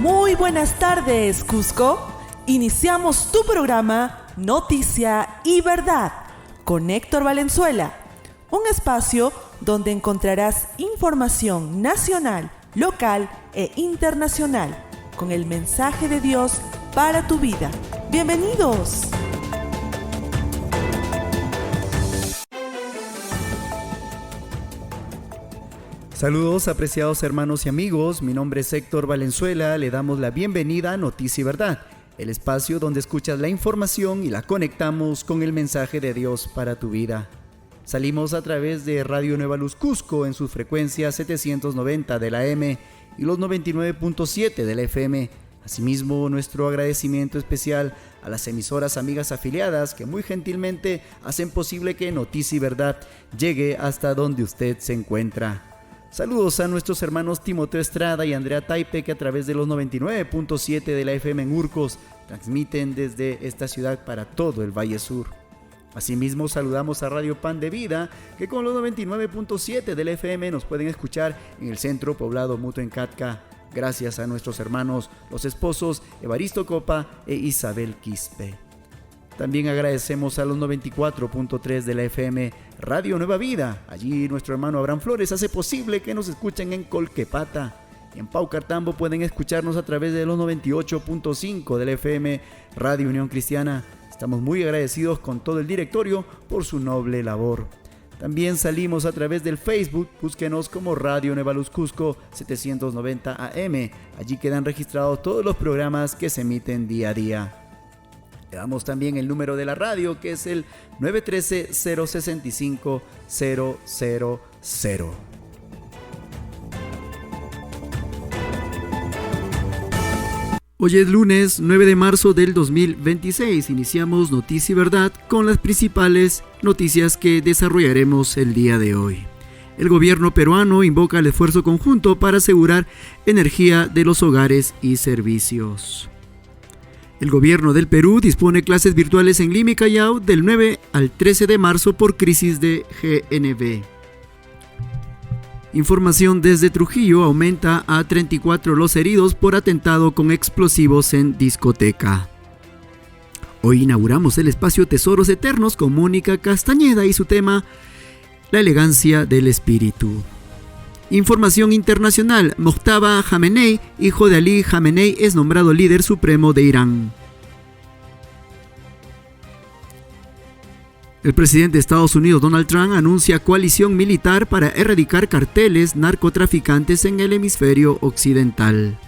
Muy buenas tardes, Cusco. Iniciamos tu programa Noticia y Verdad con Héctor Valenzuela, un espacio donde encontrarás información nacional, local e internacional con el mensaje de Dios para tu vida. ¡Bienvenidos! Saludos apreciados hermanos y amigos, mi nombre es Héctor Valenzuela, le damos la bienvenida a Noticia y Verdad, el espacio donde escuchas la información y la conectamos con el mensaje de Dios para tu vida. Salimos a través de Radio Nueva Luz Cusco en sus frecuencias 790 de la AM y los 99.7 de la FM. Asimismo, nuestro agradecimiento especial a las emisoras amigas afiliadas que muy gentilmente hacen posible que Noticia y Verdad llegue hasta donde usted se encuentra. Saludos a nuestros hermanos Timoteo Estrada y Andrea Taipe, que a través de los 99.7 de la FM en Urcos transmiten desde esta ciudad para todo el Valle Sur. Asimismo, saludamos a Radio Pan de Vida, que con los 99.7 de la FM nos pueden escuchar en el centro poblado Muto en Catca, gracias a nuestros hermanos, los esposos Evaristo Copa e Isabel Quispe. También agradecemos a los 94.3 de la FM Radio Nueva Vida. Allí nuestro hermano Abraham Flores hace posible que nos escuchen en Colquepata. En Paucartambo pueden escucharnos a través de los 98.5 de la FM Radio Unión Cristiana. Estamos muy agradecidos con todo el directorio por su noble labor. También salimos a través del Facebook, búsquenos como Radio Nueva Luz Cusco 790 AM. Allí quedan registrados todos los programas que se emiten día a día. Le damos también el número de la radio, que es el 913-065-000. Hoy es lunes 9 de marzo del 2026. Iniciamos Noticia y Verdad con las principales noticias que desarrollaremos el día de hoy. El gobierno peruano invoca el esfuerzo conjunto para asegurar energía de los hogares y servicios. El gobierno del Perú dispone clases virtuales en Lima y Callao del 9 al 13 de marzo por crisis de GNV. Información desde Trujillo: aumenta a 34 los heridos por atentado con explosivos en discoteca. Hoy inauguramos el espacio Tesoros Eternos con Mónica Castañeda y su tema La elegancia del espíritu. Información internacional: Mojtaba Jamenei, hijo de Ali Jamenei, es nombrado líder supremo de Irán. El presidente de Estados Unidos, Donald Trump, anuncia coalición militar para erradicar carteles narcotraficantes en el hemisferio occidental.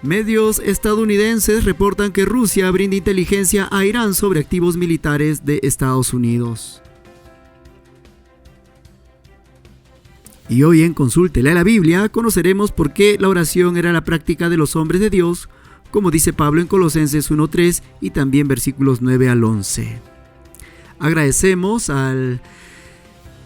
Medios estadounidenses reportan que Rusia brinda inteligencia a Irán sobre activos militares de Estados Unidos. Y hoy en Consúltele a la Biblia conoceremos por qué la oración era la práctica de los hombres de Dios, como dice Pablo en Colosenses 1:3 y también versículos 9 al 11. Agradecemos al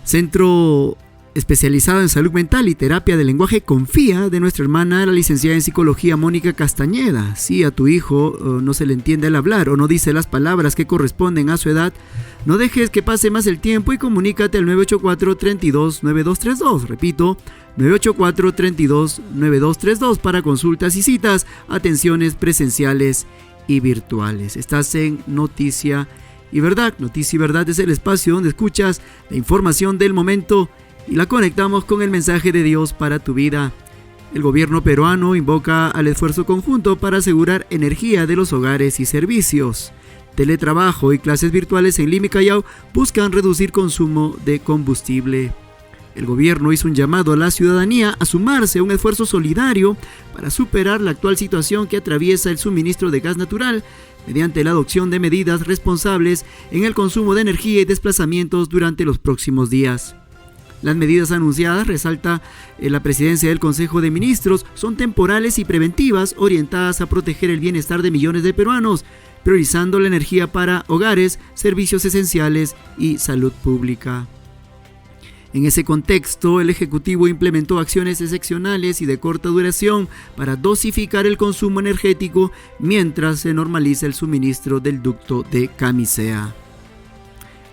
Centro Especializado en Salud Mental y Terapia del Lenguaje Confía de nuestra hermana, la licenciada en Psicología Mónica Castañeda. Si a tu hijo no se le entiende al hablar o no dice las palabras que corresponden a su edad, no dejes que pase más el tiempo y comunícate al 984-32-9232. Repito, 984-32-9232 para consultas y citas, atenciones presenciales y virtuales. Estás en Noticia y Verdad. Noticia y Verdad es el espacio donde escuchas la información del momento y la conectamos con el mensaje de Dios para tu vida. El gobierno peruano invoca al esfuerzo conjunto para asegurar energía de los hogares y servicios. Teletrabajo y clases virtuales en Lima y Callao buscan reducir consumo de combustible. El gobierno hizo un llamado a la ciudadanía a sumarse a un esfuerzo solidario para superar la actual situación que atraviesa el suministro de gas natural mediante la adopción de medidas responsables en el consumo de energía y desplazamientos durante los próximos días. Las medidas anunciadas, resalta la presidencia del Consejo de Ministros, son temporales y preventivas, orientadas a proteger el bienestar de millones de peruanos, priorizando la energía para hogares, servicios esenciales y salud pública. En ese contexto, el Ejecutivo implementó acciones excepcionales y de corta duración para dosificar el consumo energético mientras se normaliza el suministro del ducto de Camisea.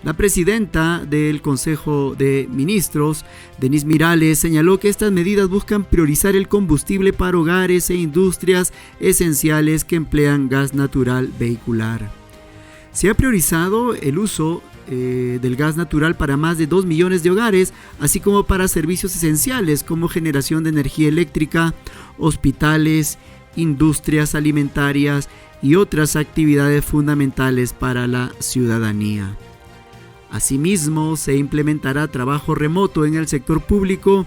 La presidenta del Consejo de Ministros, Denise Mirales, señaló que estas medidas buscan priorizar el combustible para hogares e industrias esenciales que emplean gas natural vehicular. Se ha priorizado el uso del gas natural para más de 2 millones de hogares, así como para servicios esenciales como generación de energía eléctrica, hospitales, industrias alimentarias y otras actividades fundamentales para la ciudadanía. Asimismo, se implementará trabajo remoto en el sector público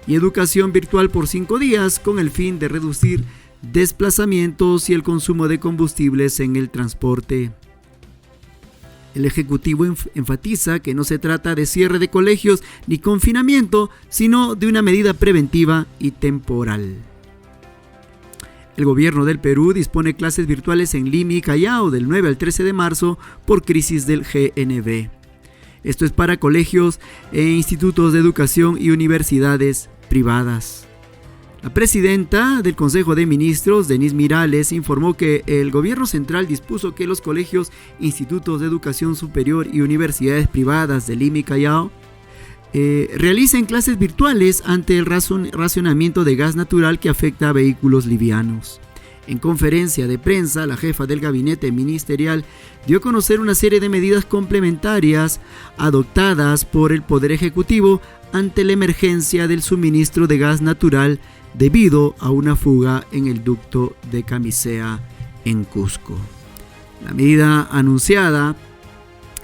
y educación virtual por 5 días con el fin de reducir desplazamientos y el consumo de combustibles en el transporte. El Ejecutivo enfatiza que no se trata de cierre de colegios ni confinamiento, sino de una medida preventiva y temporal. El gobierno del Perú dispone clases virtuales en Lima y Callao del 9 al 13 de marzo por crisis del GNV. Esto es para colegios e institutos de educación y universidades privadas. La presidenta del Consejo de Ministros, Denise Mirales, informó que el gobierno central dispuso que los colegios, institutos de educación superior y universidades privadas de Lima y Callao realicen clases virtuales ante el racionamiento de gas natural que afecta a vehículos livianos. En conferencia de prensa, la jefa del gabinete ministerial dio a conocer una serie de medidas complementarias adoptadas por el Poder Ejecutivo ante la emergencia del suministro de gas natural debido a una fuga en el ducto de Camisea en Cusco. La medida anunciada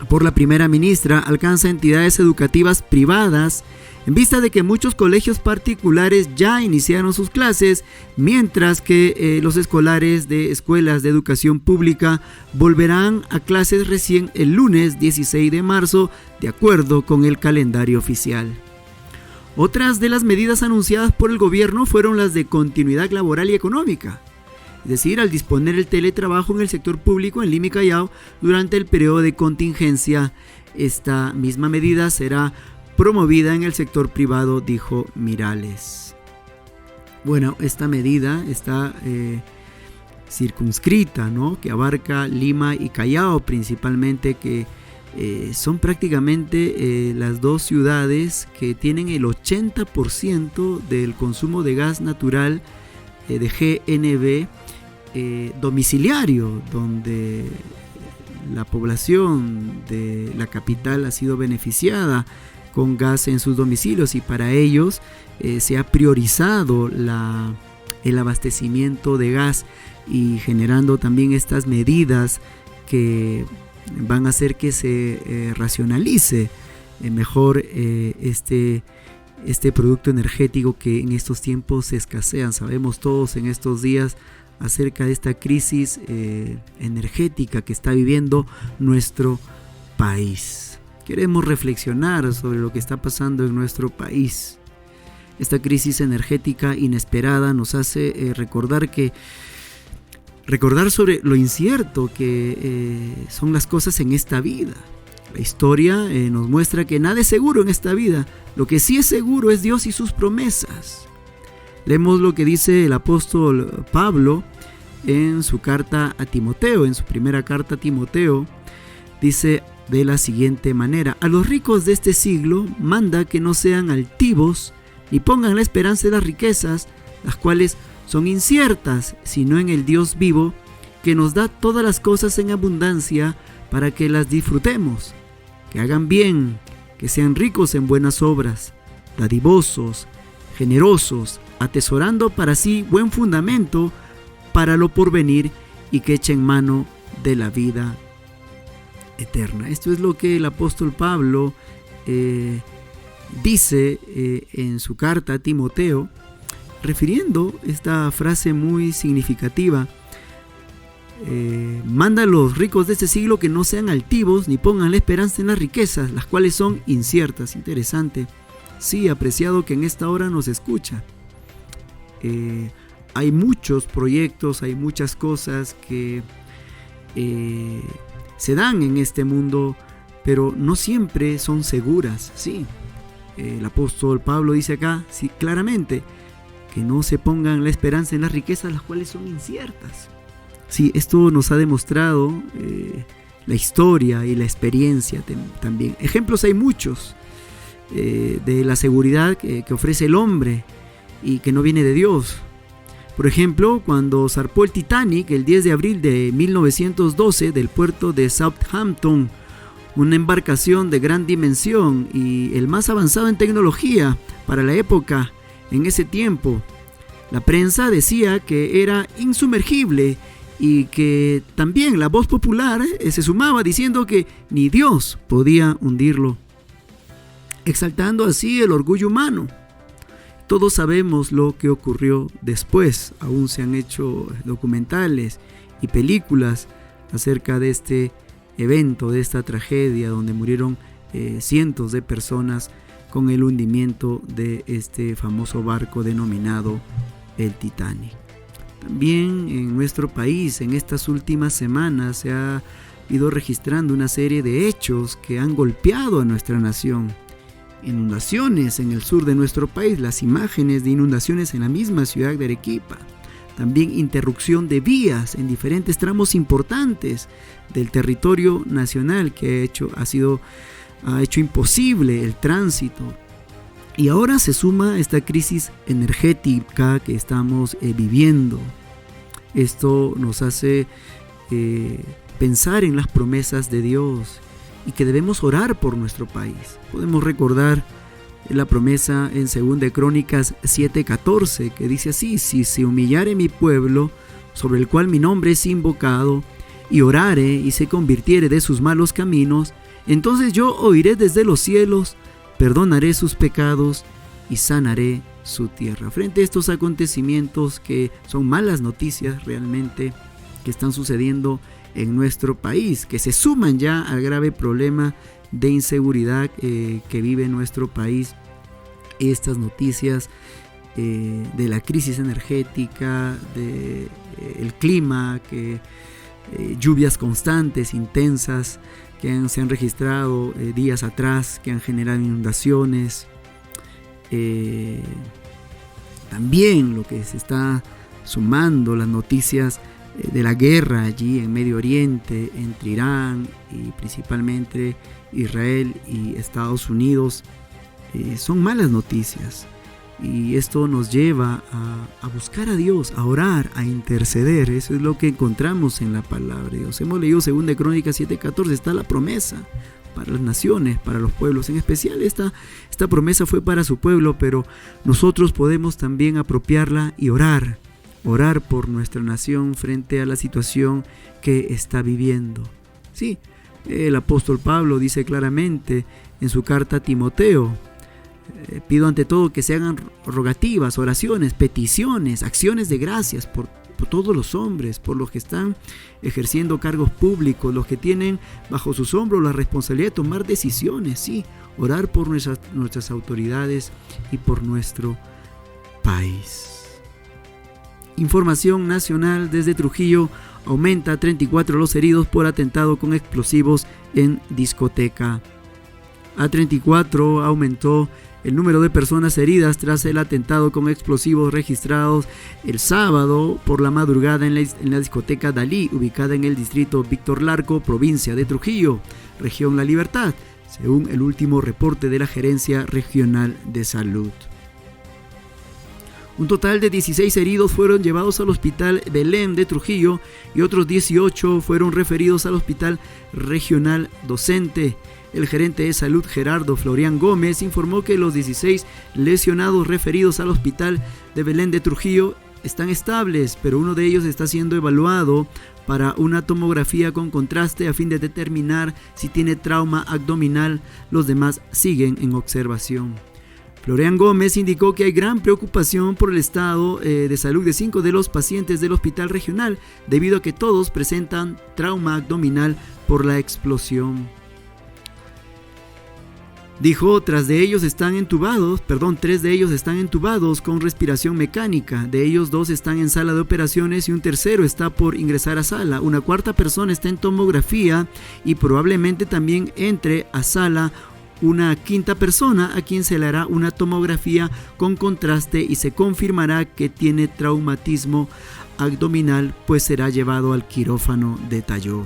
por la primera ministra alcanza entidades educativas privadas en vista de que muchos colegios particulares ya iniciaron sus clases, mientras que los escolares de escuelas de educación pública volverán a clases recién el lunes 16 de marzo, de acuerdo con el calendario oficial. Otras de las medidas anunciadas por el gobierno fueron las de continuidad laboral y económica, es decir, al disponer el teletrabajo en el sector público en Lima y Callao durante el periodo de contingencia. Esta misma medida será promovida en el sector privado, dijo Mirales. Bueno, esta medida está circunscrita, ¿no?, que abarca Lima y Callao principalmente, que son prácticamente las dos ciudades que tienen el 80% del consumo de gas natural de GNV domiciliario, donde la población de la capital ha sido beneficiada con gas en sus domicilios, y para ellos se ha priorizado el abastecimiento de gas, y generando también estas medidas que van a hacer que se racionalice mejor este producto energético que en estos tiempos se escasean. Sabemos todos en estos días acerca de esta crisis energética que está viviendo nuestro país. Queremos reflexionar sobre lo que está pasando en nuestro país. Esta crisis energética inesperada nos hace recordar sobre lo incierto que son las cosas en esta vida. La historia nos muestra que nada es seguro en esta vida. Lo que sí es seguro es Dios y sus promesas. Leemos lo que dice el apóstol Pablo en su carta a Timoteo, en su primera carta a Timoteo. Dice de la siguiente manera: a los ricos de este siglo manda que no sean altivos, ni pongan la esperanza en las riquezas, las cuales son inciertas, sino en el Dios vivo, que nos da todas las cosas en abundancia para que las disfrutemos. Que hagan bien, que sean ricos en buenas obras, dadivosos, generosos, atesorando para sí buen fundamento para lo porvenir, y que echen mano de la vida eterna. Esto es lo que el apóstol Pablo dice en su carta a Timoteo, refiriendo esta frase muy significativa. Manda a los ricos de este siglo que no sean altivos, ni pongan la esperanza en las riquezas, las cuales son inciertas. Interesante. Sí, apreciado que en esta hora nos escucha. Hay muchos proyectos, hay muchas cosas que se dan en este mundo, pero no siempre son seguras. Sí, el apóstol Pablo dice acá, sí, claramente, que no se pongan la esperanza en las riquezas, las cuales son inciertas. Sí, esto nos ha demostrado la historia y la experiencia también. Ejemplos hay muchos de la seguridad que ofrece el hombre y que no viene de Dios. Por ejemplo, cuando zarpó el Titanic el 10 de abril de 1912 del puerto de Southampton, una embarcación de gran dimensión y el más avanzado en tecnología para la época en ese tiempo, la prensa decía que era insumergible y que también la voz popular se sumaba diciendo que ni Dios podía hundirlo, exaltando así el orgullo humano. Todos sabemos lo que ocurrió después. Aún se han hecho documentales y películas acerca de este evento, de esta tragedia donde murieron cientos de personas con el hundimiento de este famoso barco denominado el Titanic. También en nuestro país, en estas últimas semanas, se ha ido registrando una serie de hechos que han golpeado a nuestra nación. Inundaciones en el sur de nuestro país, las imágenes de inundaciones en la misma ciudad de Arequipa. También interrupción de vías en diferentes tramos importantes del territorio nacional que ha hecho imposible el tránsito. Y ahora se suma esta crisis energética que estamos viviendo. Esto nos hace pensar en las promesas de Dios y que debemos orar por nuestro país. Podemos recordar la promesa en 2 Crónicas 7:14 que dice así: si se humillare mi pueblo, sobre el cual mi nombre es invocado, y orare y se convirtiere de sus malos caminos, entonces yo oiré desde los cielos, perdonaré sus pecados y sanaré su tierra. Frente a estos acontecimientos que son malas noticias realmente que están sucediendo en nuestro país, que se suman ya al grave problema de inseguridad que vive nuestro país, estas noticias de la crisis energética, del clima, lluvias constantes, intensas, que se han registrado días atrás, que han generado inundaciones. También lo que se está sumando, las noticias de la guerra allí en Medio Oriente, entre Irán y principalmente Israel y Estados Unidos, son malas noticias. Y esto nos lleva a buscar a Dios, a orar, a interceder. Eso es lo que encontramos en la palabra de Dios. Hemos leído 2 Crónicas 7:14, está la promesa para las naciones, para los pueblos. En especial esta promesa fue para su pueblo, pero nosotros podemos también apropiarla y orar por nuestra nación frente a la situación que está viviendo. Sí, el apóstol Pablo dice claramente en su carta a Timoteo: pido ante todo que se hagan rogativas, oraciones, peticiones, acciones de gracias por todos los hombres, por los que están ejerciendo cargos públicos, los que tienen bajo sus hombros la responsabilidad de tomar decisiones. Sí, orar por nuestras autoridades y por nuestro país. Información nacional desde Trujillo: aumenta 34 los heridos por atentado con explosivos en discoteca. A 34 aumentó el número de personas heridas tras el atentado con explosivos registrados el sábado por la madrugada en la discoteca Dalí, ubicada en el distrito Víctor Larco, provincia de Trujillo, región La Libertad, según el último reporte de la Gerencia Regional de Salud. Un total de 16 heridos fueron llevados al Hospital Belén de Trujillo y otros 18 fueron referidos al Hospital Regional Docente. El gerente de salud, Gerardo Florián Gómez, informó que los 16 lesionados referidos al Hospital de Belén de Trujillo están estables, pero uno de ellos está siendo evaluado para una tomografía con contraste a fin de determinar si tiene trauma abdominal. Los demás siguen en observación. Florián Gómez indicó que hay gran preocupación por el estado de salud de 5 de los pacientes del hospital regional, debido a que todos presentan trauma abdominal por la explosión. Dijo, 3 de ellos están entubados con respiración mecánica. De ellos 2 están en sala de operaciones y un tercero está por ingresar a sala. Una cuarta persona está en tomografía y probablemente también entre a sala una quinta persona a quien se le hará una tomografía con contraste y se confirmará que tiene traumatismo abdominal, pues será llevado al quirófano, detalló.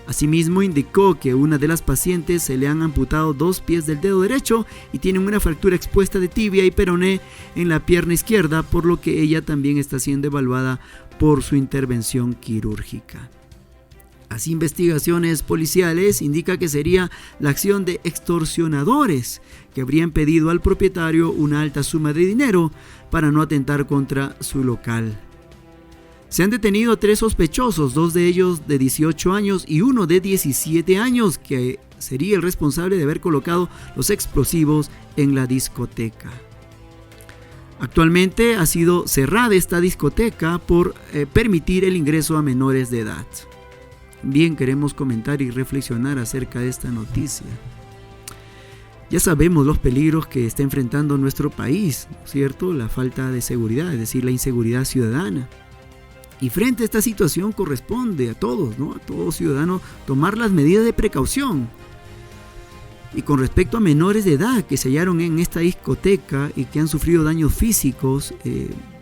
Asimismo, indicó que a una de las pacientes se le han amputado 2 pies del dedo derecho y tiene una fractura expuesta de tibia y peroné en la pierna izquierda, por lo que ella también está siendo evaluada por su intervención quirúrgica. Las investigaciones policiales indican que sería la acción de extorsionadores que habrían pedido al propietario una alta suma de dinero para no atentar contra su local. Se han detenido 3 sospechosos, 2 de ellos de 18 años y uno de 17 años, que sería el responsable de haber colocado los explosivos en la discoteca. Actualmente ha sido cerrada esta discoteca por permitir el ingreso a menores de edad. Bien, queremos comentar y reflexionar acerca de esta noticia. Ya sabemos los peligros que está enfrentando nuestro país, ¿cierto? La falta de seguridad, es decir, la inseguridad ciudadana. Y frente a esta situación corresponde a todos, ¿no? A todo ciudadano tomar las medidas de precaución. Y con respecto a menores de edad que se hallaron en esta discoteca y que han sufrido daños físicos,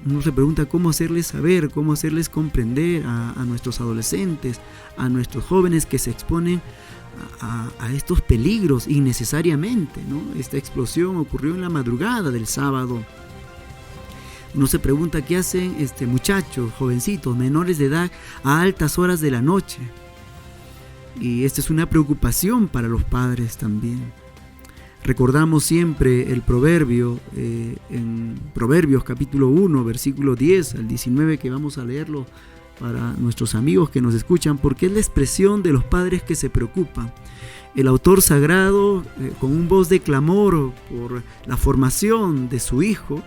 uno se pregunta cómo hacerles saber, cómo hacerles comprender a nuestros adolescentes, a nuestros jóvenes que se exponen a estos peligros innecesariamente, ¿no? Esta explosión ocurrió en la madrugada del sábado. Uno se pregunta qué hacen muchachos, jovencitos, menores de edad a altas horas de la noche. Y esta es una preocupación para los padres también. Recordamos siempre el proverbio, en Proverbios capítulo 1, versículo 10 al 19, que vamos a leerlo para nuestros amigos que nos escuchan, porque es la expresión de los padres que se preocupan. El autor sagrado, con un voz de clamor por la formación de su hijo,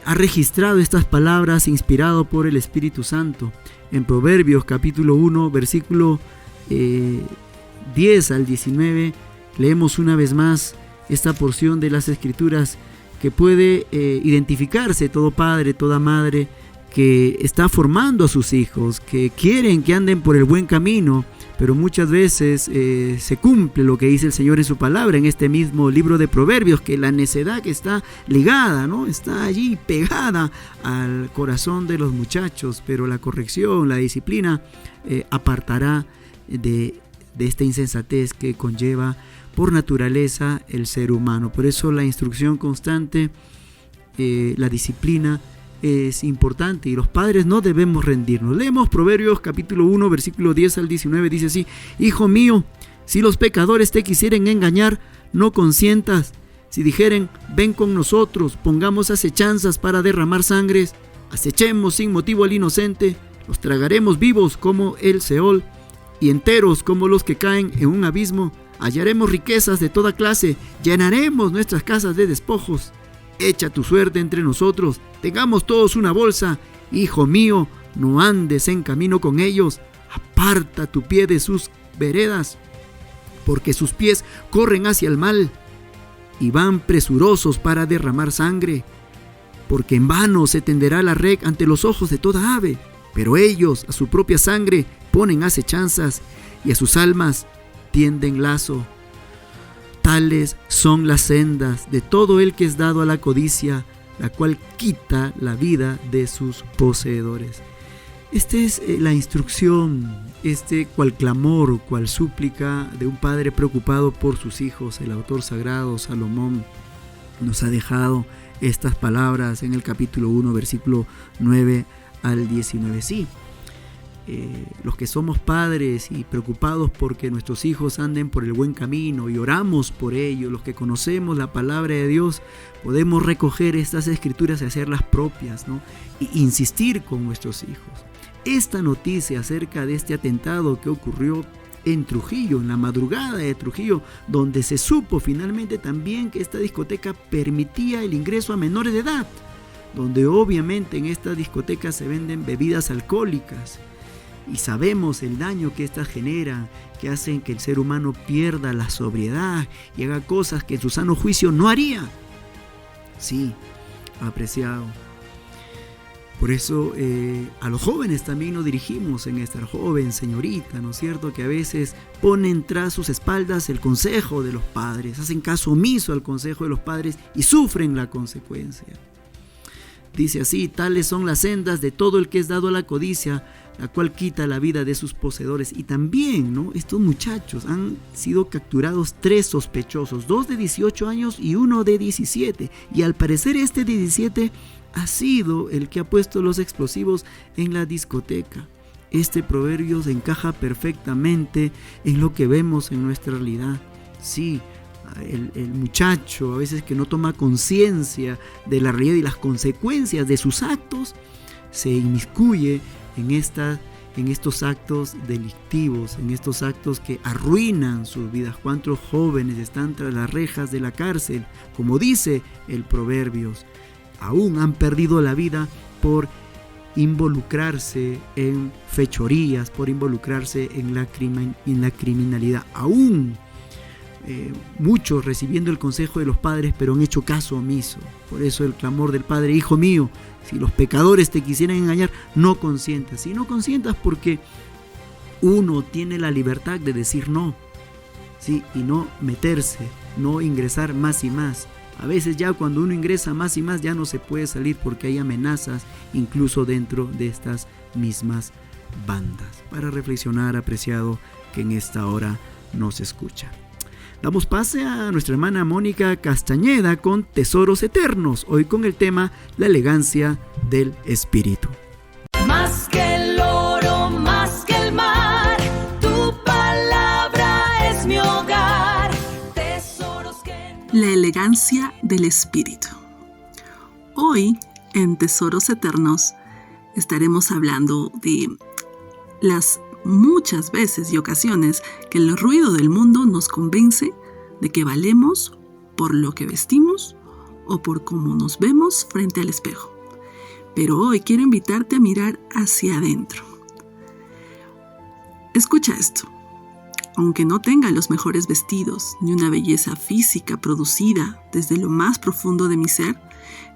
ha registrado estas palabras inspirado por el Espíritu Santo. En Proverbios capítulo 1, versículo 10 al 19, leemos una vez más esta porción de las Escrituras que puede identificarse todo padre, toda madre que está formando a sus hijos, que quieren que anden por el buen camino, pero muchas veces se cumple lo que dice el Señor en su palabra, en este mismo libro de Proverbios, que la necedad que está ligada, ¿no? Está allí pegada al corazón de los muchachos, pero la corrección, la disciplina apartará de esta insensatez que conlleva por naturaleza el ser humano. Por eso la instrucción constante, la disciplina es importante y los padres no debemos rendirnos. Leemos Proverbios capítulo 1, versículo 10 al 19, dice así: Hijo mío, si los pecadores te quisieren engañar, no consientas. Si dijeren, ven con nosotros, pongamos acechanzas para derramar sangres, acechemos sin motivo al inocente, los tragaremos vivos como el Seol y enteros como los que caen en un abismo. Hallaremos riquezas de toda clase, llenaremos nuestras casas de despojos. Echa tu suerte entre nosotros, tengamos todos una bolsa. Hijo mío, no andes en camino con ellos, aparta tu pie de sus veredas, porque sus pies corren hacia el mal y van presurosos para derramar sangre. Porque en vano se tenderá la red ante los ojos de toda ave, pero ellos a su propia sangre ponen acechanzas y a sus almas tienden lazo. Tales son las sendas de todo el que es dado a la codicia, la cual quita la vida de sus poseedores. Esta es la instrucción, cual clamor, cual súplica de un padre preocupado por sus hijos. El autor sagrado Salomón nos ha dejado estas palabras en el capítulo 1, versículo 9 al 19. Sí, los que somos padres y preocupados porque nuestros hijos anden por el buen camino y oramos por ello, los que conocemos la palabra de Dios, podemos recoger estas escrituras y hacerlas propias, ¿no? E insistir con nuestros hijos. Esta noticia acerca de este atentado que ocurrió en Trujillo, en la madrugada de Trujillo, donde se supo finalmente también que esta discoteca permitía el ingreso a menores de edad, donde obviamente en esta discoteca se venden bebidas alcohólicas, y sabemos el daño que estas generan, que hacen que el ser humano pierda la sobriedad y haga cosas que en su sano juicio no haría. Sí, apreciado. Por eso a los jóvenes también nos dirigimos en esta joven señorita, ¿no es cierto?, que a veces ponen tras sus espaldas el consejo de los padres, hacen caso omiso al consejo de los padres y sufren la consecuencia. Dice así: tales son las sendas de todo el que es dado a la codicia, la cual quita la vida de sus poseedores. Y también, ¿no?, estos muchachos han sido capturados 3 sospechosos, 2 de 18 años y 1 de 17. Y al parecer este de 17 ha sido el que ha puesto los explosivos en la discoteca. Este proverbio se encaja perfectamente en lo que vemos en nuestra realidad. Sí, el muchacho a veces que no toma conciencia de la realidad y las consecuencias de sus actos, se inmiscuye en estos actos delictivos, en estos actos que arruinan sus vidas. ¿Cuántos jóvenes están tras las rejas de la cárcel? Como dice el Proverbios, aún han perdido la vida por involucrarse en fechorías, por involucrarse en la criminalidad. Aún muchos recibiendo el consejo de los padres, pero han hecho caso omiso. Por eso el clamor del Padre: hijo mío, si los pecadores te quisieran engañar, no consientas. Y no consientas porque uno tiene la libertad de decir no, ¿sí? Y no meterse, no ingresar más y más. A veces ya cuando uno ingresa más y más ya no se puede salir porque hay amenazas incluso dentro de estas mismas bandas. Para reflexionar, apreciado, que en esta hora nos escucha. Damos pase a nuestra hermana Mónica Castañeda con Tesoros Eternos, hoy con el tema La elegancia del espíritu. Más que el oro, más que el mar, tu palabra es mi hogar. Tesoros que no... La elegancia del espíritu. Hoy, en Tesoros Eternos, estaremos hablando de las muchas veces y ocasiones que el ruido del mundo nos convence de que valemos por lo que vestimos o por cómo nos vemos frente al espejo. Pero hoy quiero invitarte a mirar hacia adentro. Escucha esto. Aunque no tenga los mejores vestidos ni una belleza física producida desde lo más profundo de mi ser,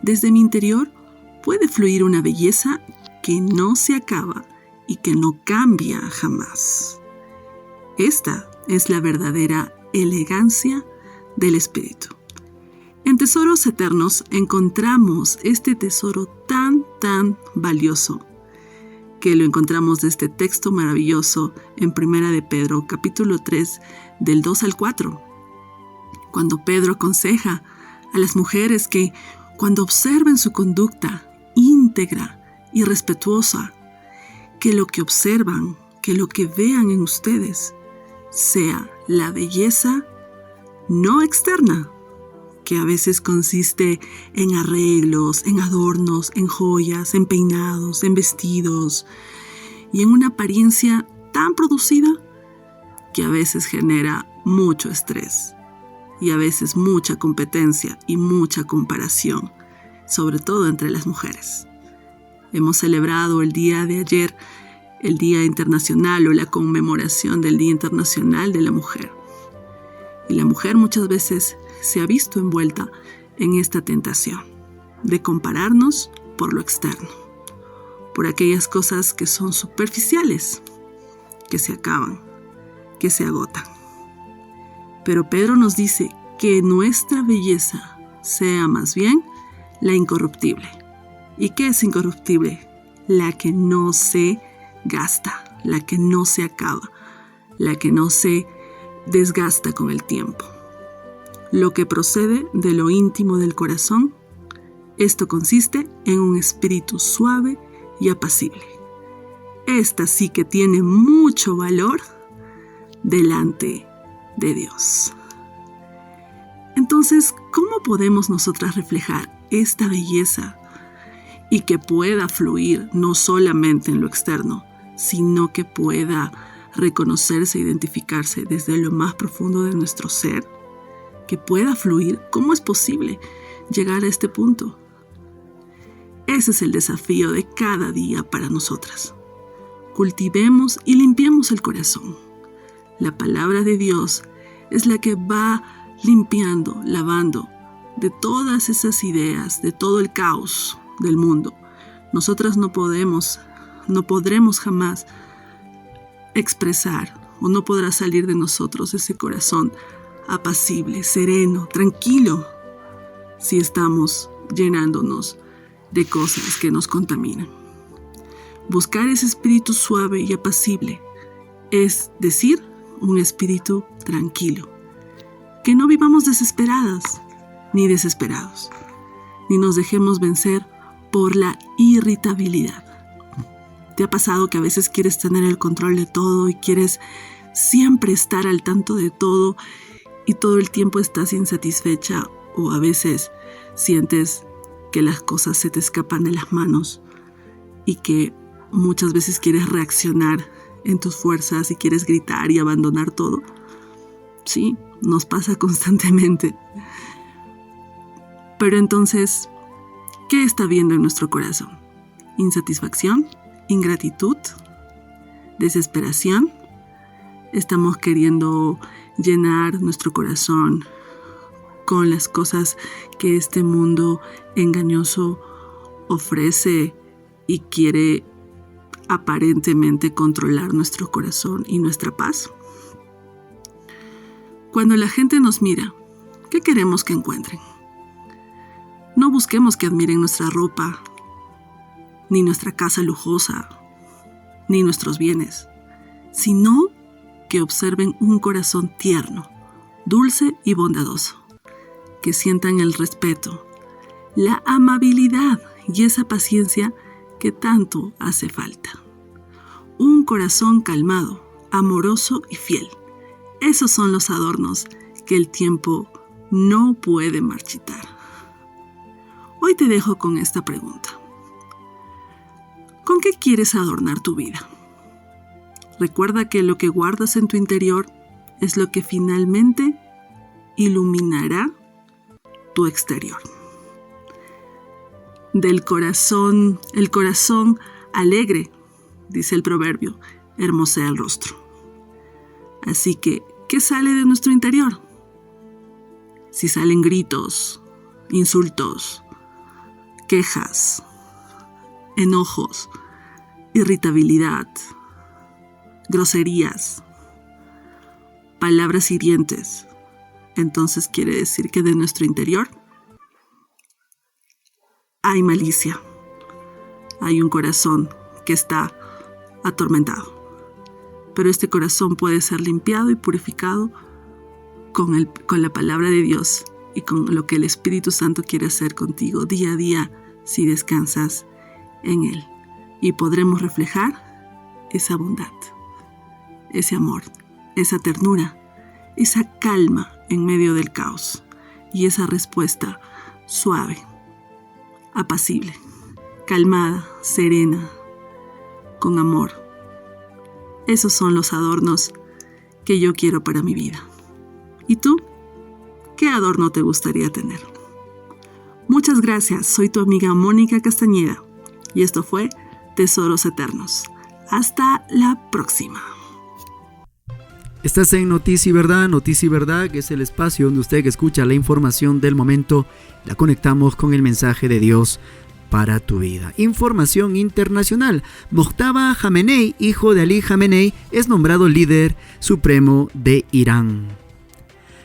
desde mi interior puede fluir una belleza que no se acaba y que no cambia jamás. Esta es la verdadera elegancia del espíritu. En Tesoros Eternos encontramos este tesoro tan valioso, que lo encontramos de este texto maravilloso en Primera de Pedro, capítulo 3, del 2 al 4. Cuando Pedro aconseja a las mujeres que, cuando observen su conducta íntegra y respetuosa, que lo que observan, que lo que vean en ustedes, sea la belleza no externa, que a veces consiste en arreglos, en adornos, en joyas, en peinados, en vestidos y en una apariencia tan producida que a veces genera mucho estrés y a veces mucha competencia y mucha comparación, sobre todo entre las mujeres. Hemos celebrado el día de ayer, el Día Internacional o la conmemoración del Día Internacional de la Mujer. Y la mujer muchas veces se ha visto envuelta en esta tentación de compararnos por lo externo, por aquellas cosas que son superficiales, que se acaban, que se agotan. Pero Pedro nos dice que nuestra belleza sea más bien la incorruptible. ¿Y qué es incorruptible? La que no se gasta, la que no se acaba, la que no se desgasta con el tiempo. Lo que procede de lo íntimo del corazón, esto consiste en un espíritu suave y apacible. Esta sí que tiene mucho valor delante de Dios. Entonces, ¿cómo podemos nosotras reflejar esta belleza y que pueda fluir no solamente en lo externo, sino que pueda reconocerse, identificarse desde lo más profundo de nuestro ser? Que pueda fluir. ¿Cómo es posible llegar a este punto? Ese es el desafío de cada día para nosotras. Cultivemos y limpiemos el corazón. La palabra de Dios es la que va limpiando, lavando de todas esas ideas, de todo el caos del mundo. Nosotras no podremos jamás expresar o no podrá salir de nosotros ese corazón apacible, sereno, tranquilo, si estamos llenándonos de cosas que nos contaminan. Buscar ese espíritu suave y apacible, es decir, un espíritu tranquilo. Que no vivamos desesperadas ni desesperados, ni nos dejemos vencer por la irritabilidad. ¿Te ha pasado que a veces quieres tener el control de todo y quieres siempre estar al tanto de todo y todo el tiempo estás insatisfecha, o a veces sientes que las cosas se te escapan de las manos y que muchas veces quieres reaccionar en tus fuerzas y quieres gritar y abandonar todo? Sí, nos pasa constantemente. Pero entonces, ¿qué está habiendo en nuestro corazón? ¿Insatisfacción? ¿Ingratitud? ¿Desesperación? ¿Estamos queriendo llenar nuestro corazón con las cosas que este mundo engañoso ofrece y quiere aparentemente controlar nuestro corazón y nuestra paz? Cuando la gente nos mira, ¿qué queremos que encuentren? No busquemos que admiren nuestra ropa, ni nuestra casa lujosa, ni nuestros bienes, sino que observen un corazón tierno, dulce y bondadoso, que sientan el respeto, la amabilidad y esa paciencia que tanto hace falta. Un corazón calmado, amoroso y fiel. Esos son los adornos que el tiempo no puede marchitar. Hoy te dejo con esta pregunta. ¿Con qué quieres adornar tu vida? Recuerda que lo que guardas en tu interior es lo que finalmente iluminará tu exterior. El corazón alegre, dice el proverbio, hermosea el rostro. Así que, ¿qué sale de nuestro interior? Si salen gritos, insultos, quejas, enojos, irritabilidad, groserías, palabras hirientes, entonces quiere decir que de nuestro interior hay malicia, hay un corazón que está atormentado. Pero este corazón puede ser limpiado y purificado con la palabra de Dios y con lo que el Espíritu Santo quiere hacer contigo día a día si descansas en Él. Y podremos reflejar esa bondad, ese amor, esa ternura, esa calma en medio del caos y esa respuesta suave, apacible, calmada, serena, con amor. Esos son los adornos que yo quiero para mi vida. ¿Y tú? ¿Qué adorno te gustaría tener? Muchas gracias, soy tu amiga Mónica Castañeda y esto fue Tesoros Eternos. Hasta la próxima. Estás en Noticia y Verdad, que es el espacio donde usted que escucha la información del momento, la conectamos con el mensaje de Dios para tu vida. Información internacional. Mojtaba Jamenei, hijo de Ali Jamenei, es nombrado líder supremo de Irán.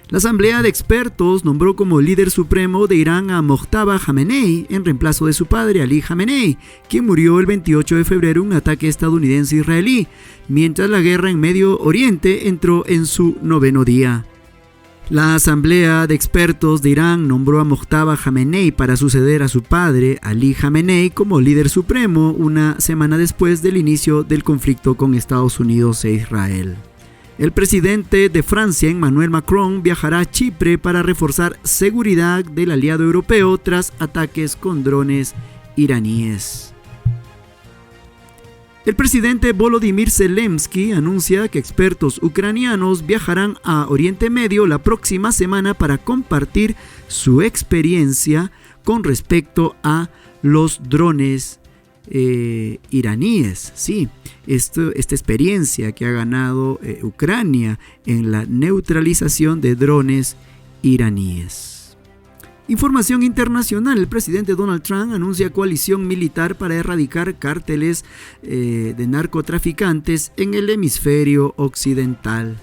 La Asamblea de Expertos nombró como líder supremo de Irán a Mojtaba Jamenei en reemplazo de su padre Ali Jamenei, quien murió el 28 de febrero en un ataque estadounidense-israelí, mientras la guerra en Medio Oriente entró en su 9º día. La Asamblea de Expertos de Irán nombró a Mojtaba Jamenei para suceder a su padre Ali Jamenei como líder supremo una semana después del inicio del conflicto con Estados Unidos e Israel. El presidente de Francia, Emmanuel Macron, viajará a Chipre para reforzar seguridad del aliado europeo tras ataques con drones iraníes. El presidente Volodymyr Zelensky anuncia que expertos ucranianos viajarán a Oriente Medio la próxima semana para compartir su experiencia con respecto a los drones iraníes. Sí, esta experiencia que ha ganado Ucrania en la neutralización de drones iraníes. Información internacional. El presidente Donald Trump anuncia coalición militar para erradicar cárteles de narcotraficantes en el hemisferio occidental.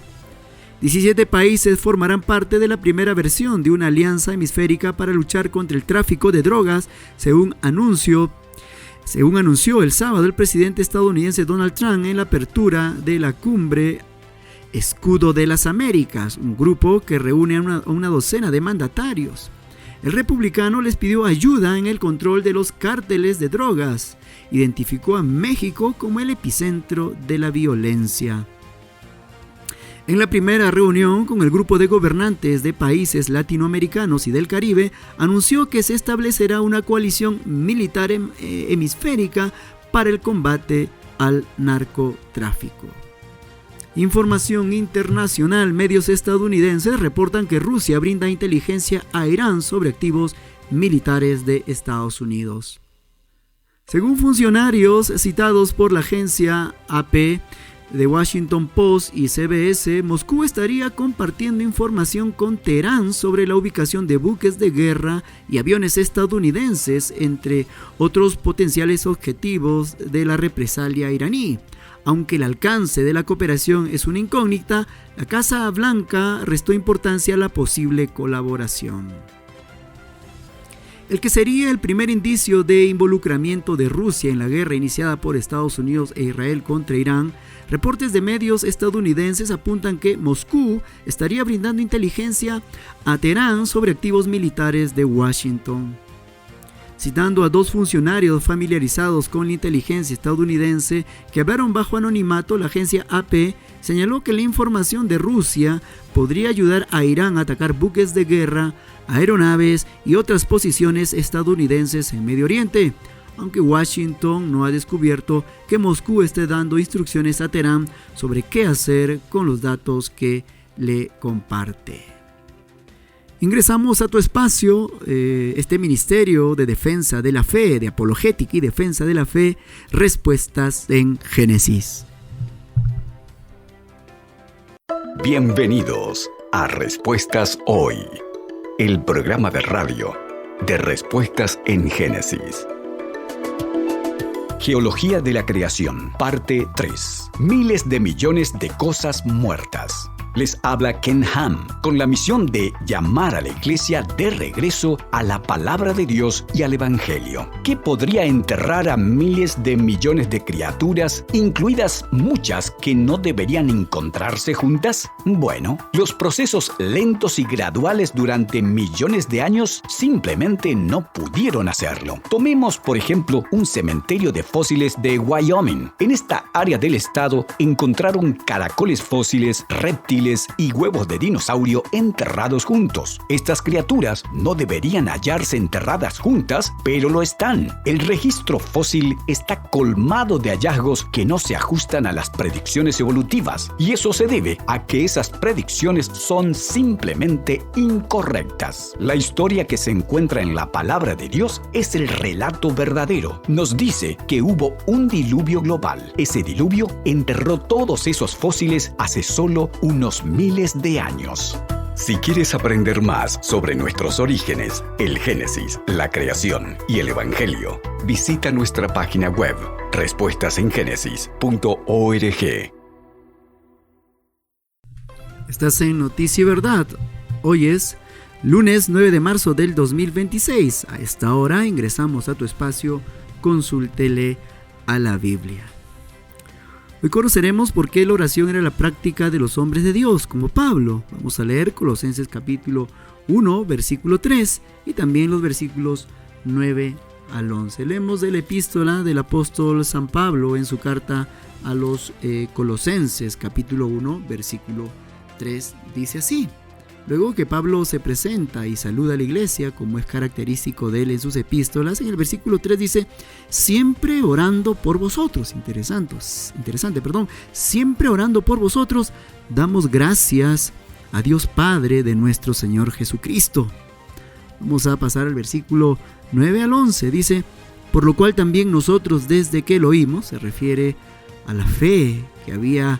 17 países formarán parte de la primera versión de una alianza hemisférica para luchar contra el tráfico de drogas, según según anunció el sábado el presidente estadounidense Donald Trump en la apertura de la cumbre Escudo de las Américas, un grupo que reúne a una docena de mandatarios. El republicano les pidió ayuda en el control de los cárteles de drogas. Identificó a México como el epicentro de la violencia. En la primera reunión con el grupo de gobernantes de países latinoamericanos y del Caribe, anunció que se establecerá una coalición militar hemisférica para el combate al narcotráfico. Información internacional. Medios estadounidenses reportan que Rusia brinda inteligencia a Irán sobre activos militares de Estados Unidos. Según funcionarios citados por la agencia AP, The Washington Post y CBS, Moscú estaría compartiendo información con Teherán sobre la ubicación de buques de guerra y aviones estadounidenses, entre otros potenciales objetivos de la represalia iraní. Aunque el alcance de la cooperación es una incógnita, la Casa Blanca restó importancia a la posible colaboración. El que sería el primer indicio de involucramiento de Rusia en la guerra iniciada por Estados Unidos e Israel contra Irán, reportes de medios estadounidenses apuntan que Moscú estaría brindando inteligencia a Teherán sobre activos militares de Washington. Citando a dos funcionarios familiarizados con la inteligencia estadounidense que hablaron bajo anonimato, la agencia AP señaló que la información de Rusia podría ayudar a Irán a atacar buques de guerra, aeronaves y otras posiciones estadounidenses en Medio Oriente, aunque Washington no ha descubierto que Moscú esté dando instrucciones a Teherán sobre qué hacer con los datos que le comparte. Ingresamos a tu espacio, este Ministerio de Defensa de la Fe, de Apologética y Defensa de la Fe, Respuestas en Génesis. Bienvenidos a Respuestas Hoy, el programa de radio de Respuestas en Génesis. Geología de la creación, parte 3. Miles de millones de cosas muertas. Les habla Ken Ham, con la misión de llamar a la iglesia de regreso a la palabra de Dios y al Evangelio. ¿Qué podría enterrar a miles de millones de criaturas, incluidas muchas que no deberían encontrarse juntas? Bueno, los procesos lentos y graduales durante millones de años simplemente no pudieron hacerlo. Tomemos, por ejemplo, un cementerio de fósiles de Wyoming. En esta área del estado encontraron caracoles fósiles, reptiles y huevos de dinosaurio enterrados juntos. Estas criaturas no deberían hallarse enterradas juntas, pero lo están. El registro fósil está colmado de hallazgos que no se ajustan a las predicciones evolutivas, y eso se debe a que esas predicciones son simplemente incorrectas. La historia que se encuentra en la palabra de Dios es el relato verdadero. Nos dice que hubo un diluvio global. Ese diluvio enterró todos esos fósiles hace solo unos miles de años. Si quieres aprender más sobre nuestros orígenes, el Génesis, la creación y el Evangelio, visita nuestra página web respuestasengenesis.org. Estás en Noticia y Verdad. Hoy es lunes 9 de marzo del 2026. A esta hora ingresamos a tu espacio Consúltele a la Biblia. Hoy conoceremos por qué la oración era la práctica de los hombres de Dios, como Pablo. Vamos a leer Colosenses capítulo 1, versículo 3 y también los versículos 9 al 11. Leemos de la epístola del apóstol San Pablo en su carta a los Colosenses capítulo 1, versículo 3. Dice así: luego que Pablo se presenta y saluda a la iglesia, como es característico de él en sus epístolas, en el versículo 3 dice: siempre orando por vosotros. Siempre orando por vosotros, damos gracias a Dios Padre de nuestro Señor Jesucristo. Vamos a pasar al versículo 9 al 11. Dice: por lo cual también nosotros, desde que lo oímos, se refiere a la fe que había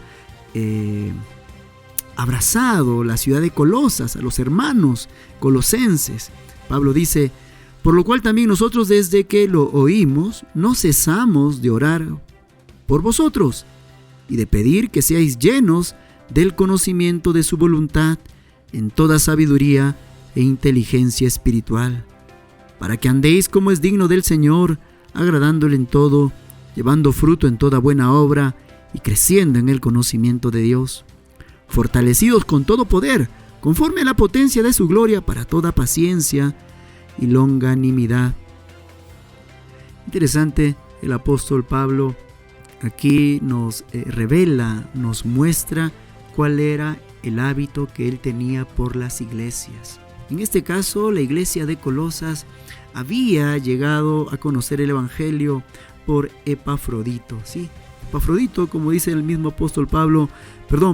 abrazado la ciudad de Colosas, a los hermanos colosenses. Pablo dice: por lo cual también nosotros, desde que lo oímos, no cesamos de orar por vosotros y de pedir que seáis llenos del conocimiento de su voluntad en toda sabiduría e inteligencia espiritual, para que andéis como es digno del Señor, agradándole en todo, llevando fruto en toda buena obra y creciendo en el conocimiento de Dios, fortalecidos con todo poder, conforme a la potencia de su gloria, para toda paciencia y longanimidad. Interesante, el apóstol Pablo aquí nos revela, nos muestra cuál era el hábito que él tenía por las iglesias. En este caso, la iglesia de Colosas había llegado a conocer el evangelio por Epafrodito, ¿sí? Epafrodito, como dice el mismo apóstol Pablo,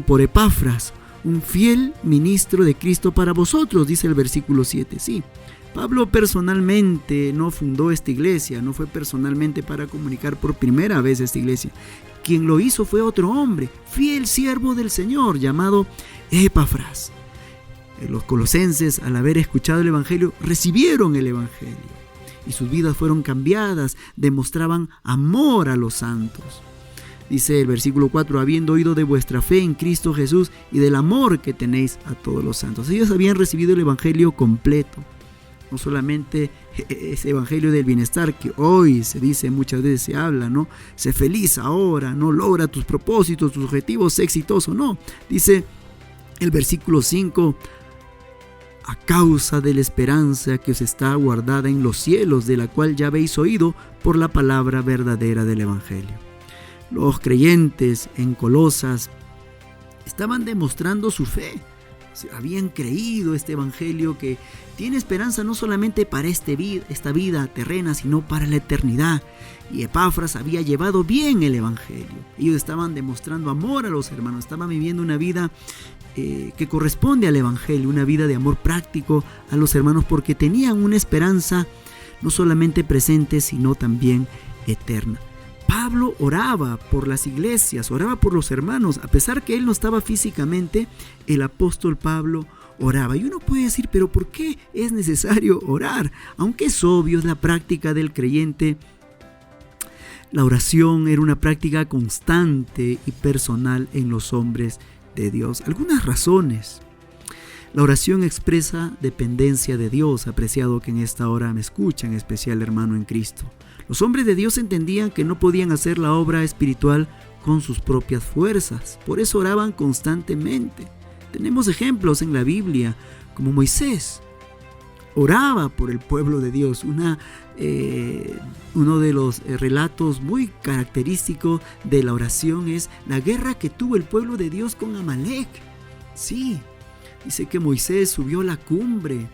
por Epafras, un fiel ministro de Cristo para vosotros, dice el versículo 7, sí. Pablo personalmente no fundó esta iglesia, no fue personalmente para comunicar por primera vez esta iglesia. Quien lo hizo fue otro hombre, fiel siervo del Señor, llamado Epafras. Los colosenses, al haber escuchado el evangelio, recibieron el evangelio y sus vidas fueron cambiadas, demostraban amor a los santos. Dice el versículo 4, habiendo oído de vuestra fe en Cristo Jesús y del amor que tenéis a todos los santos. Ellos habían recibido el evangelio completo. No solamente ese evangelio del bienestar que hoy se dice, muchas veces se habla, ¿no? Sé feliz ahora, no logra tus propósitos, tus objetivos, sé exitoso, no. Dice el versículo 5, a causa de la esperanza que os está guardada en los cielos, de la cual ya habéis oído por la palabra verdadera del evangelio. Los creyentes en Colosas estaban demostrando su fe. Habían creído este evangelio que tiene esperanza no solamente para esta vida terrena, sino para la eternidad. Y Epafras había llevado bien el evangelio. Ellos estaban demostrando amor a los hermanos, estaban viviendo una vida que corresponde al evangelio, una vida de amor práctico a los hermanos, porque tenían una esperanza no solamente presente, sino también eterna. Pablo oraba por las iglesias, oraba por los hermanos, a pesar que él no estaba físicamente, el apóstol Pablo oraba. Y uno puede decir, pero ¿por qué es necesario orar? Aunque es obvio, es la práctica del creyente. La oración era una práctica constante y personal en los hombres de Dios. Algunas razones. La oración expresa dependencia de Dios, apreciado que en esta hora me escuchan, en especial hermano en Cristo. Los hombres de Dios entendían que no podían hacer la obra espiritual con sus propias fuerzas, por eso oraban constantemente. Tenemos ejemplos en la Biblia, como Moisés. Oraba por el pueblo de Dios. Uno de los relatos muy característicos de la oración es la guerra que tuvo el pueblo de Dios con Amalek. Sí, dice que Moisés subió a la cumbre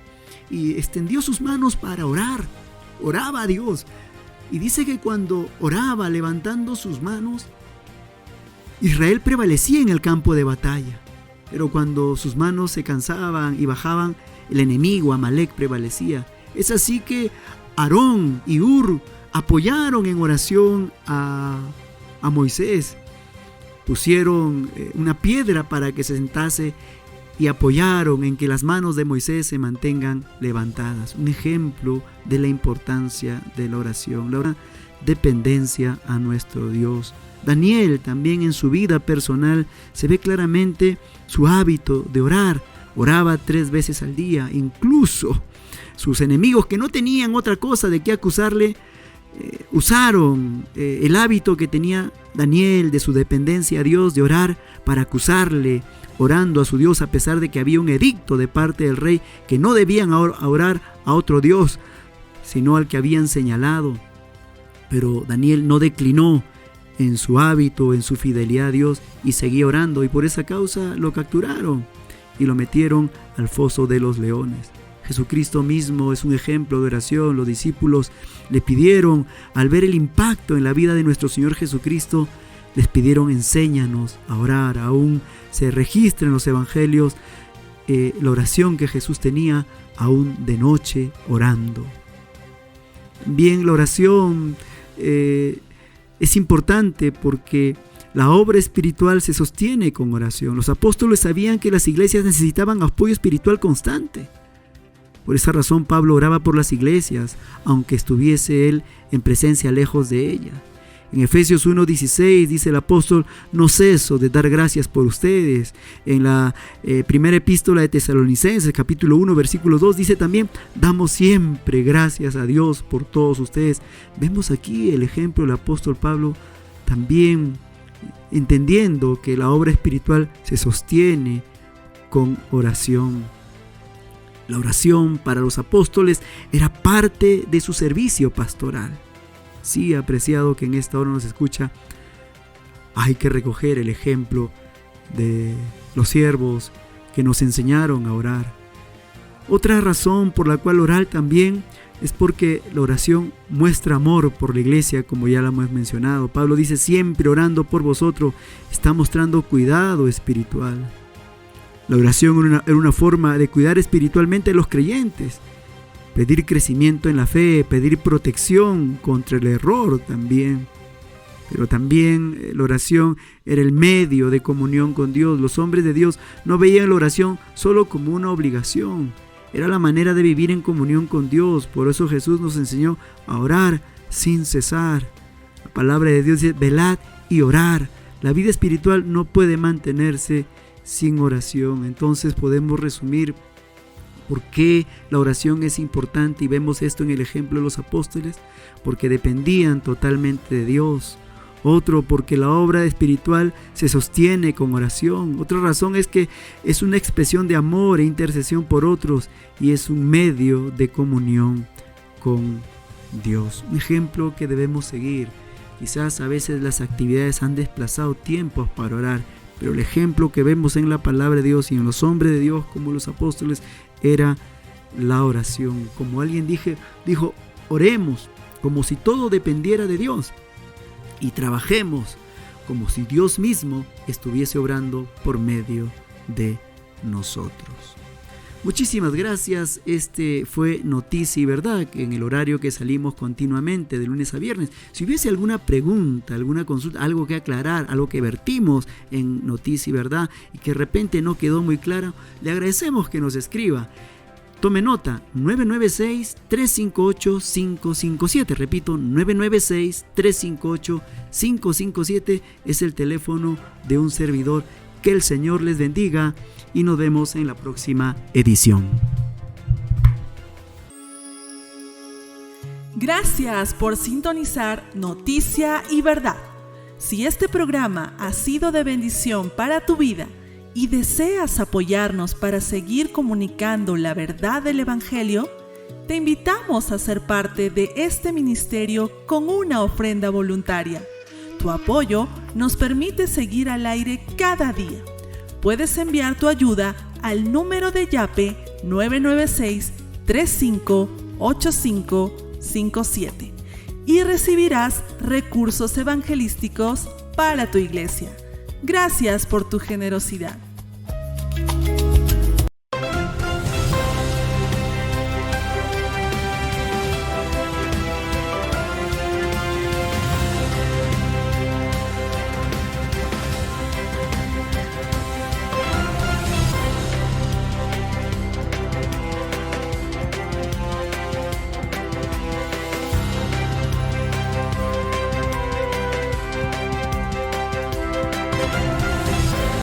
y extendió sus manos para orar. Oraba a Dios. Y dice que cuando oraba levantando sus manos, Israel prevalecía en el campo de batalla. Pero cuando sus manos se cansaban y bajaban, el enemigo Amalek prevalecía. Es así que Aarón y Hur apoyaron en oración a Moisés. Pusieron una piedra para que se sentase y apoyaron en que las manos de Moisés se mantengan levantadas. Un ejemplo de la importancia de la oración, la dependencia a nuestro Dios. Daniel también en su vida personal se ve claramente su hábito de orar. Oraba 3 veces al día. Incluso sus enemigos, que no tenían otra cosa de qué acusarle, usaron el hábito que tenía Daniel de su dependencia a Dios, de orar para acusarle, orando a su Dios, a pesar de que había un edicto de parte del rey que no debían orar a otro Dios, sino al que habían señalado. Pero Daniel no declinó en su hábito, en su fidelidad a Dios, y seguía orando, y por esa causa lo capturaron y lo metieron al foso de los leones. Jesucristo mismo es un ejemplo de oración. Los discípulos le pidieron, al ver el impacto en la vida de nuestro Señor Jesucristo, les pidieron: enséñanos a orar. Aún se registra en los evangelios la oración que Jesús tenía aún de noche orando. Bien, la oración es importante porque la obra espiritual se sostiene con oración. Los apóstoles sabían que las iglesias necesitaban apoyo espiritual constante. Por esa razón Pablo oraba por las iglesias, aunque estuviese él en presencia lejos de ellas. En Efesios 1:16 dice el apóstol: no ceso de dar gracias por ustedes. En la primera epístola de Tesalonicenses, capítulo 1, versículo 2, dice también: damos siempre gracias a Dios por todos ustedes. Vemos aquí el ejemplo del apóstol Pablo también entendiendo que la obra espiritual se sostiene con oración. La oración para los apóstoles era parte de su servicio pastoral. Sí, apreciado que en esta hora nos escucha, hay que recoger el ejemplo de los siervos que nos enseñaron a orar. Otra razón por la cual orar también es porque la oración muestra amor por la iglesia, como ya lo hemos mencionado. Pablo dice: siempre orando por vosotros, está mostrando cuidado espiritual. La oración era una forma de cuidar espiritualmente a los creyentes, pedir crecimiento en la fe, pedir protección contra el error también. Pero también la oración era el medio de comunión con Dios. Los hombres de Dios no veían la oración solo como una obligación, era la manera de vivir en comunión con Dios. Por eso Jesús nos enseñó a orar sin cesar. La palabra de Dios dice: velad y orar. La vida espiritual no puede mantenerse sin oración. Entonces podemos resumir por qué la oración es importante, y vemos esto en el ejemplo de los apóstoles: porque dependían totalmente de Dios. Otro, porque la obra espiritual se sostiene con oración. Otra razón es que es una expresión de amor e intercesión por otros, y es un medio de comunión con Dios. Un ejemplo que debemos seguir. Quizás a veces las actividades han desplazado tiempos para orar, pero el ejemplo que vemos en la palabra de Dios y en los hombres de Dios como los apóstoles era la oración. Como alguien dijo: oremos como si todo dependiera de Dios, y trabajemos como si Dios mismo estuviese obrando por medio de nosotros. Muchísimas gracias. Este fue Noticia y Verdad, en el horario que salimos continuamente de lunes a viernes. Si hubiese alguna pregunta, alguna consulta, algo que aclarar, algo que vertimos en Noticia y Verdad y que de repente no quedó muy claro, le agradecemos que nos escriba. Tome nota: 996-358-557. Repito, 996-358-557 es el teléfono de un servidor. Que el Señor les bendiga y nos vemos en la próxima edición. Gracias por sintonizar Noticia y Verdad. Si este programa ha sido de bendición para tu vida y deseas apoyarnos para seguir comunicando la verdad del Evangelio, te invitamos a ser parte de este ministerio con una ofrenda voluntaria. Tu apoyo nos permite seguir al aire cada día. Puedes enviar tu ayuda al número de Yape 996-358557 y recibirás recursos evangelísticos para tu iglesia. Gracias por tu generosidad.